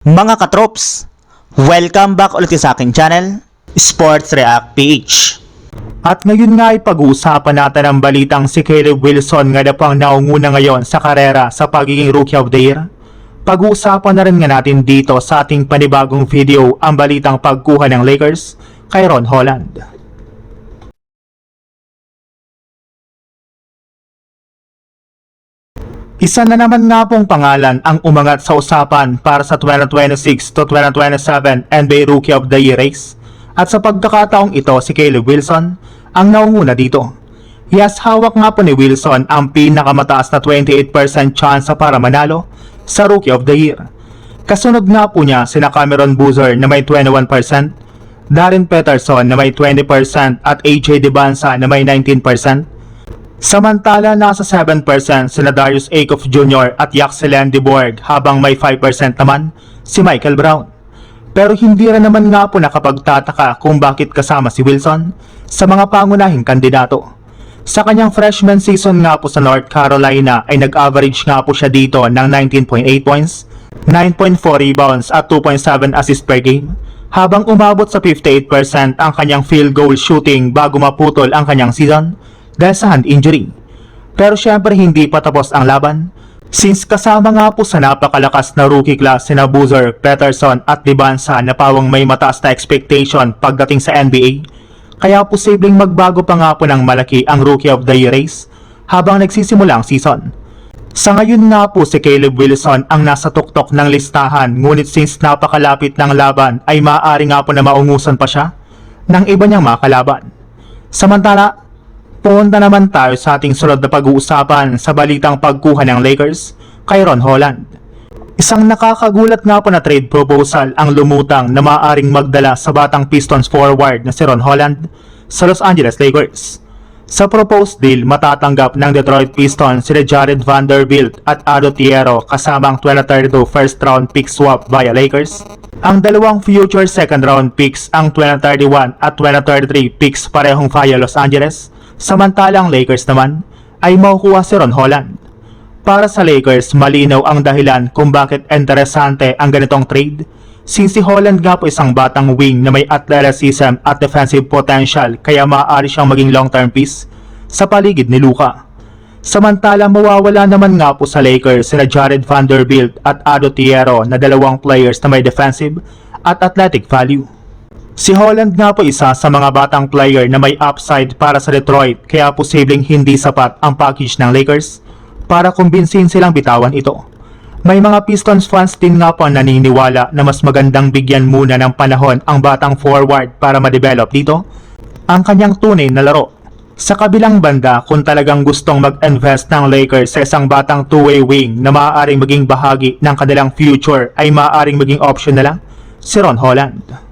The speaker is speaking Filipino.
Mga katrops, welcome back ulit sa aking channel, Sports React PH. At ngayon nga ay pag-uusapan natin ang balitang si Caleb Wilson nga na pang naunguna ngayon sa karera sa pagiging Rookie of the Year. Pag-uusapan na rin nga natin dito sa ating panibagong video ang balitang pagkuha ng Lakers kay Ron Holland. Isa na naman nga pong pangalan ang umangat sa usapan para sa 2026 to 2027 NBA Rookie of the Year race. At sa pagkakataong ito si Caleb Wilson ang naunguna dito. Yes, hawak nga po ni Wilson ang pinakamataas na 28% chance para manalo sa Rookie of the Year. Kasunod nga po niya sina Cameron Boozer na may 21%, Darren Peterson na may 20% at AJ Dybantsa na may 19%. Samantala nasa 7% sina Darius Acuff Jr. at Yaxelan DeBoer habang may 5% naman si Michael Brown. Pero hindi rin naman nga po nakapagtataka kung bakit kasama si Wilson sa mga pangunahing kandidato. Sa kanyang freshman season nga po sa North Carolina ay nag-average nga po siya dito ng 19.8 points, 9.4 rebounds at 2.7 assists per game, habang umabot sa 58% ang kanyang field goal shooting bago maputol ang kanyang season dahil sa hand injury. Pero syempre hindi pa tapos ang laban, since kasama nga po sa napakalakas na rookie class sina Boozer, Peterson at Dybantsa na pawang may mataas na expectation pagdating sa NBA, kaya posibleng magbago pa nga po ng malaki ang Rookie of the Year race habang nagsisimula ang season. Sa ngayon nga po si Caleb Wilson ang nasa tuktok ng listahan, ngunit since napakalapit ng laban ay maaari nga po na maungusan pa siya ng iba niyang mga kalaban. Samantala, punta naman tayo sa ating sunod na pag-uusapan sa balitang pagkuha ng Lakers kay Ron Holland. Isang nakakagulat nga po na trade proposal ang lumutang na maaaring magdala sa batang Pistons forward na si Ron Holland sa Los Angeles Lakers. Sa proposed deal, matatanggap ng Detroit Pistons sina Jared Vanderbilt at Ado Thiero kasama ang 2032 first round pick swap via Lakers. Ang dalawang future second round picks, ang 2031 at 2033 picks parehong via Los Angeles. Samantalang Lakers naman ay makukuha si Ron Holland. Para sa Lakers, malinaw ang dahilan kung bakit interesante ang ganitong trade, since si Holland nga po isang batang wing na may athleticism at defensive potential, kaya maaari siyang maging long-term piece sa paligid ni Luka. Samantala mawawala naman nga po sa Lakers sina Jared Vanderbilt at Ado Thiero na dalawang players na may defensive at athletic value. Si Holland nga po isa sa mga batang player na may upside para sa Detroit, kaya posibleng hindi sapat ang package ng Lakers para kumbinsin silang bitawan ito. May mga Pistons fans din nga po naniniwala na mas magandang bigyan muna ng panahon ang batang forward para ma-develop dito ang kanyang tunay na laro. Sa kabilang banda, kung talagang gustong mag-invest ng Lakers sa isang batang two-way wing na maaaring maging bahagi ng kanilang future, ay maaaring maging option na lang si Ron Holland.